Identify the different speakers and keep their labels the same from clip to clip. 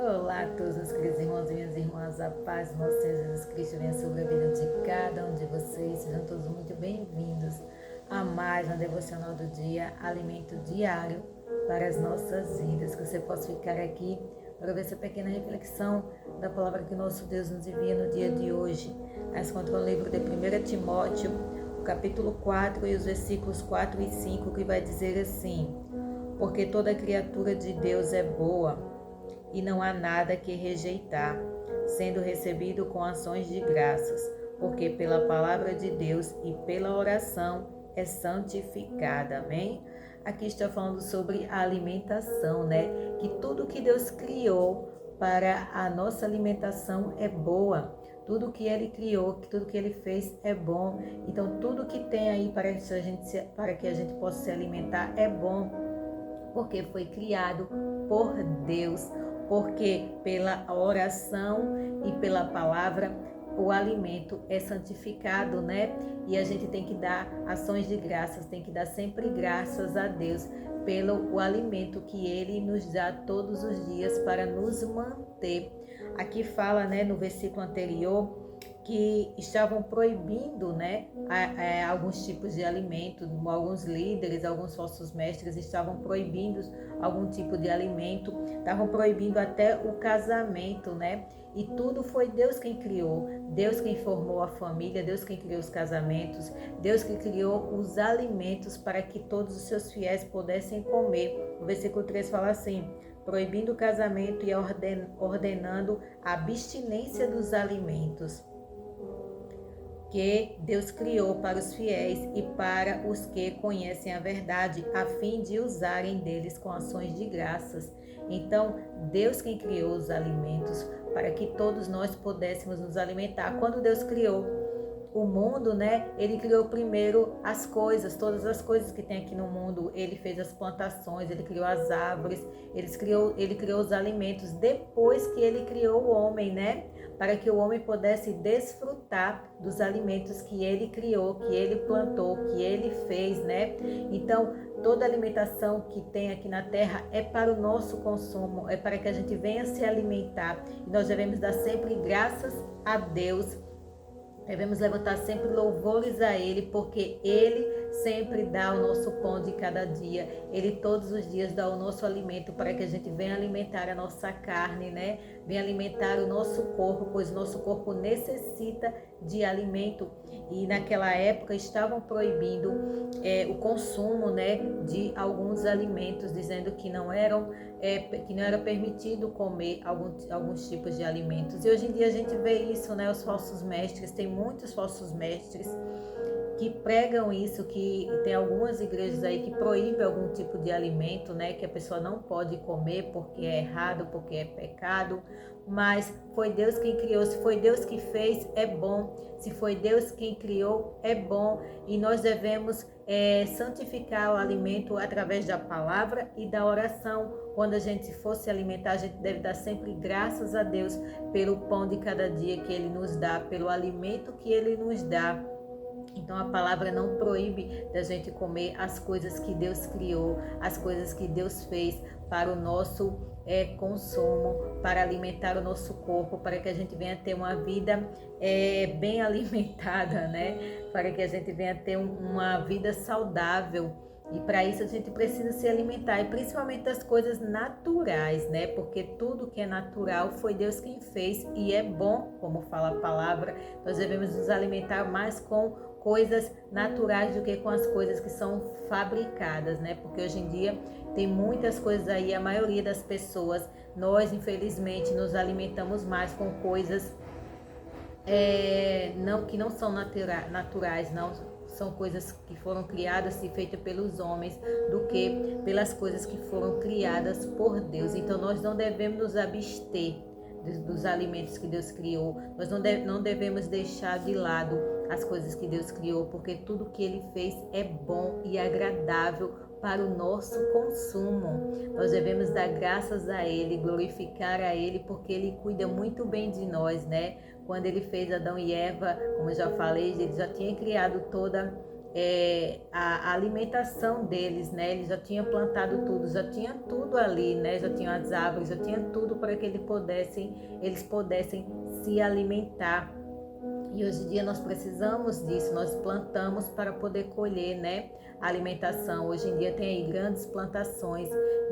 Speaker 1: Olá a todos, meus queridos irmãos e minhas irmãs, a paz do nosso Senhor Jesus Cristo venha sobre a vida de cada um de vocês. Sejam todos muito bem-vindos a mais uma devocional do dia, alimento diário para as nossas vidas. Que você possa ficar aqui para ver essa pequena reflexão da palavra que o nosso Deus nos envia no dia de hoje. Nós encontramos o livro de 1 Timóteo, o capítulo 4 e os versículos 4 e 5, que vai dizer assim: porque toda criatura de Deus é boa, e não há nada que rejeitar, sendo recebido com ações de graças, porque pela palavra de Deus e pela oração é santificada. Amém? Aqui está falando sobre a alimentação, né? Que tudo que Deus criou para a nossa alimentação é boa. Tudo que Ele criou, tudo que Ele fez é bom. Então, tudo que tem aí para que a gente possa se alimentar é bom, porque foi criado por Deus, porque pela oração e pela palavra o alimento é santificado, né? E a gente tem que dar ações de graças, tem que dar sempre graças a Deus pelo o alimento que Ele nos dá todos os dias para nos manter. Aqui fala, né, no versículo anterior, que estavam proibindo, né, alguns tipos de alimento. Alguns líderes, alguns falsos mestres estavam proibindo algum tipo de alimento, estavam proibindo até o casamento, né? E tudo foi Deus quem criou, Deus quem formou a família, Deus quem criou os casamentos, Deus que criou os alimentos para que todos os seus fiéis pudessem comer. O versículo 3 fala assim: proibindo o casamento e ordenando a abstinência dos alimentos que Deus criou para os fiéis e para os que conhecem a verdade, a fim de usarem deles com ações de graças. Então, Deus quem criou os alimentos para que todos nós pudéssemos nos alimentar. Quando Deus criou o mundo, né? Ele criou primeiro as coisas, todas as coisas que tem aqui no mundo. Ele fez as plantações, ele criou as árvores, ele criou os alimentos. Depois que ele criou o homem, né? Para que o homem pudesse desfrutar dos alimentos que ele criou, que ele plantou, que ele fez, né? Então, toda alimentação que tem aqui na terra é para o nosso consumo, é para que a gente venha se alimentar. E nós devemos dar sempre graças a Deus. Devemos levantar sempre louvores a Ele, porque Ele sempre dá o nosso pão de cada dia. Ele todos os dias dá o nosso alimento para que a gente venha alimentar a nossa carne, né? Venha alimentar o nosso corpo, pois o nosso corpo necessita de alimento. E naquela época estavam proibindo o consumo, né, de alguns alimentos, dizendo que não era permitido comer alguns tipos de alimentos. E hoje em dia a gente vê isso, né? Os falsos mestres, tem muitos falsos mestres que pregam isso, que tem algumas igrejas aí que proíbem algum tipo de alimento, né, que a pessoa não pode comer porque é errado, porque é pecado. Mas foi Deus quem criou, se foi Deus que fez, é bom. Se foi Deus quem criou, é bom. E nós devemos santificar o alimento através da palavra e da oração. Quando a gente for se alimentar, a gente deve dar sempre graças a Deus pelo pão de cada dia que Ele nos dá, pelo alimento que Ele nos dá. Então a palavra não proíbe da gente comer as coisas que Deus criou, as coisas que Deus fez para o nosso consumo, para alimentar o nosso corpo, para que a gente venha ter uma vida bem alimentada, né? Para que a gente venha ter uma vida saudável. E para isso a gente precisa se alimentar, e principalmente das coisas naturais, né? Porque tudo que é natural foi Deus quem fez e é bom, como fala a palavra. Nós devemos nos alimentar mais com coisas naturais do que com as coisas que são fabricadas, né? Porque hoje em dia tem muitas coisas aí, a maioria das pessoas, nós infelizmente nos alimentamos mais com coisas que não são naturais, não são coisas que foram criadas e feitas pelos homens, do que pelas coisas que foram criadas por Deus. Então nós não devemos nos abster dos alimentos que Deus criou. Nós não devemos deixar de lado as coisas que Deus criou, porque tudo que Ele fez é bom e agradável para o nosso consumo. Nós devemos dar graças a Ele, glorificar a Ele, porque Ele cuida muito bem de nós, né? Quando Ele fez Adão e Eva, como eu já falei, Ele já tinha criado toda a alimentação deles, né? Ele já tinha plantado tudo, já tinha tudo ali, né? Já tinha as árvores, já tinha tudo para que eles pudessem se alimentar. E hoje em dia nós precisamos disso, nós plantamos para poder colher, né, a alimentação. Hoje em dia tem aí grandes plantações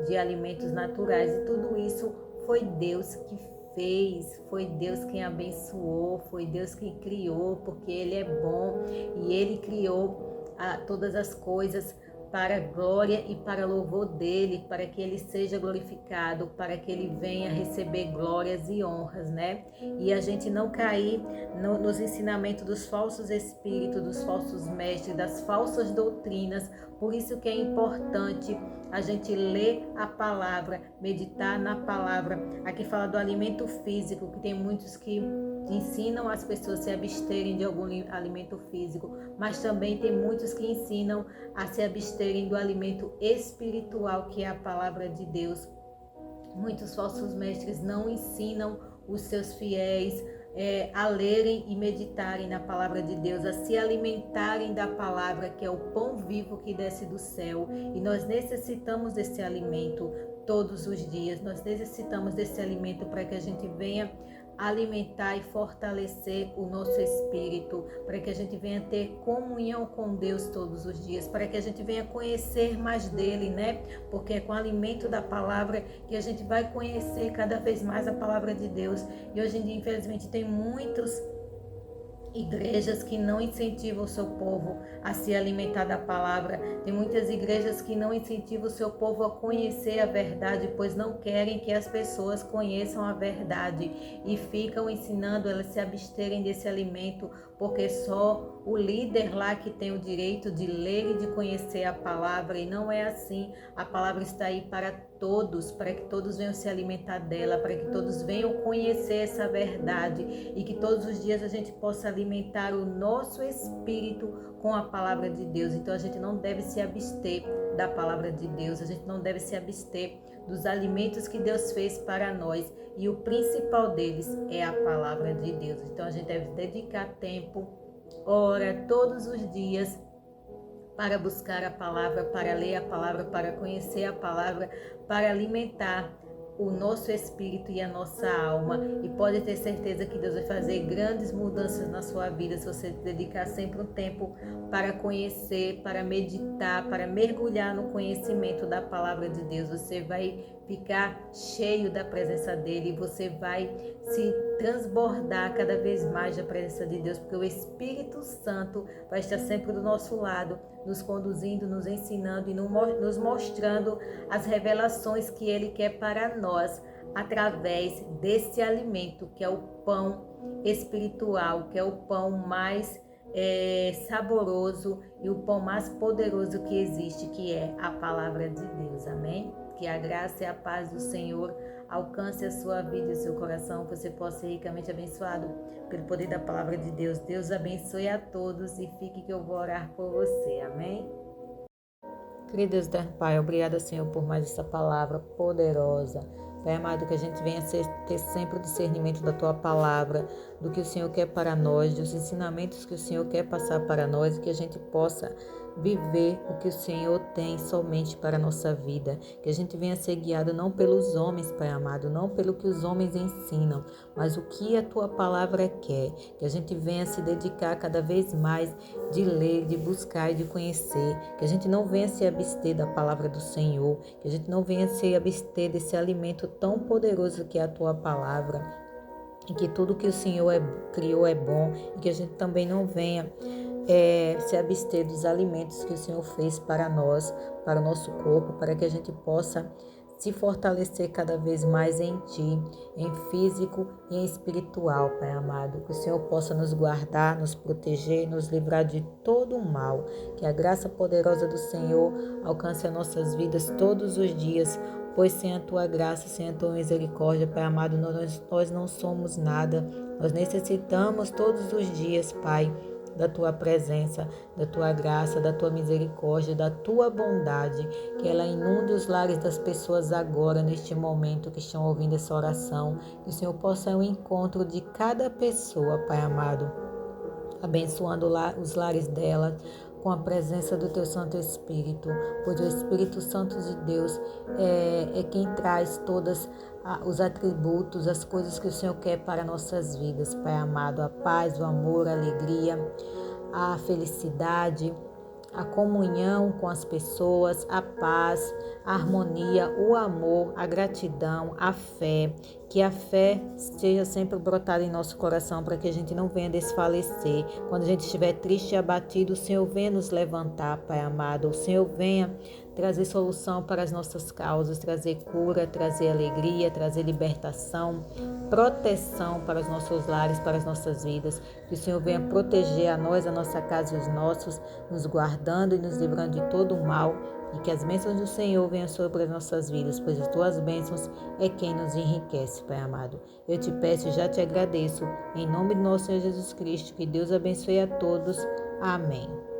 Speaker 1: de alimentos naturais e tudo isso foi Deus que fez, foi Deus quem abençoou, foi Deus quem criou, porque Ele é bom e Ele criou todas as coisas para a glória e para louvor dele, para que ele seja glorificado, para que ele venha receber glórias e honras, né? E a gente não cair nos ensinamentos dos falsos espíritos, dos falsos mestres, das falsas doutrinas. Por isso que é importante a gente ler a palavra, meditar na palavra. Aqui fala do alimento físico, que tem muitos que ensinam as pessoas a se absterem de algum alimento físico, mas também tem muitos que ensinam a se absterem do alimento espiritual, que é a palavra de Deus. Muitos falsos mestres não ensinam os seus fiéis a lerem e meditarem na palavra de Deus, a se alimentarem da palavra, que é o pão vivo que desce do céu. E nós necessitamos desse alimento todos os dias. Nós necessitamos desse alimento para que a gente venha alimentar e fortalecer o nosso espírito, para que a gente venha ter comunhão com Deus todos os dias, para que a gente venha conhecer mais dele, né? Porque é com o alimento da palavra que a gente vai conhecer cada vez mais a palavra de Deus. E hoje em dia, infelizmente, tem muitos igrejas que não incentivam o seu povo a se alimentar da palavra. Tem muitas igrejas que não incentivam o seu povo a conhecer a verdade, pois não querem que as pessoas conheçam a verdade e ficam ensinando elas a se absterem desse alimento, porque só o líder lá que tem o direito de ler e de conhecer a palavra, e não é assim. A palavra está aí para todos, para que todos venham se alimentar dela, para que todos venham conhecer essa verdade e que todos os dias a gente possa alimentar o nosso espírito com a palavra de Deus. Então a gente não deve se abster da palavra de Deus, a gente não deve se abster dos alimentos que Deus fez para nós, e o principal deles é a palavra de Deus. Então a gente deve dedicar tempo, ora, todos os dias, para buscar a palavra, para ler a palavra, para conhecer a palavra, para alimentar o nosso espírito e a nossa alma. E pode ter certeza que Deus vai fazer grandes mudanças na sua vida se você dedicar sempre um tempo para conhecer, para meditar, para mergulhar no conhecimento da palavra de Deus. Você vai ficar cheio da presença dele, você vai se transbordar cada vez mais da presença de Deus, porque o Espírito Santo vai estar sempre do nosso lado, nos conduzindo, nos ensinando e nos mostrando as revelações que ele quer para nós, através desse alimento que é o pão espiritual, que é o pão mais saboroso e o pão mais poderoso que existe, que é a palavra de Deus. Amém? Que a graça e a paz do Senhor alcance a sua vida e o seu coração, que você possa ser ricamente abençoado pelo poder da palavra de Deus. Deus abençoe a todos e fique que eu vou orar por você. Amém? Querido Deus eterno Pai, obrigada, Senhor, por mais essa palavra poderosa. Pai amado, que a gente venha ter sempre o discernimento da Tua palavra, do que o Senhor quer para nós, dos ensinamentos que o Senhor quer passar para nós, e que a gente possa viver o que o Senhor tem somente para a nossa vida. Que a gente venha ser guiado não pelos homens, Pai amado, não pelo que os homens ensinam, mas o que a Tua palavra quer. Que a gente venha se dedicar cada vez mais de ler, de buscar e de conhecer. Que a gente não venha se abster da palavra do Senhor. Que a gente não venha se abster desse alimento tão poderoso que é a Tua palavra. E que tudo que o Senhor criou é bom. E que a gente também não venha se abster dos alimentos que o Senhor fez para nós, para o nosso corpo, para que a gente possa se fortalecer cada vez mais em Ti, em físico e em espiritual, Pai amado. Que o Senhor possa nos guardar, nos proteger, nos livrar de todo o mal. Que a graça poderosa do Senhor alcance as nossas vidas todos os dias, pois sem a Tua graça, sem a Tua misericórdia, Pai amado, nós não somos nada. Nós necessitamos todos os dias, Pai, da Tua presença, da Tua graça, da Tua misericórdia, da Tua bondade, que ela inunde os lares das pessoas agora, neste momento que estão ouvindo essa oração, que o Senhor possa ir ao encontro de cada pessoa, Pai amado, abençoando os lares delas, com a presença do Teu Santo Espírito, pois o Espírito Santo de Deus é quem traz todos os atributos, as coisas que o Senhor quer para nossas vidas, Pai amado, a paz, o amor, a alegria, a felicidade, a comunhão com as pessoas, a paz, a harmonia, o amor, a gratidão, a fé. Que a fé esteja sempre brotada em nosso coração para que a gente não venha desfalecer. Quando a gente estiver triste e abatido, o Senhor venha nos levantar, Pai amado. O Senhor venha trazer solução para as nossas causas, trazer cura, trazer alegria, trazer libertação, proteção para os nossos lares, para as nossas vidas. Que o Senhor venha proteger a nós, a nossa casa e os nossos, nos guardando e nos livrando de todo o mal. E que as bênçãos do Senhor venham sobre as nossas vidas, pois as tuas bênçãos é quem nos enriquece, Pai amado. Eu te peço e já te agradeço, em nome do nosso Senhor Jesus Cristo, que Deus abençoe a todos. Amém.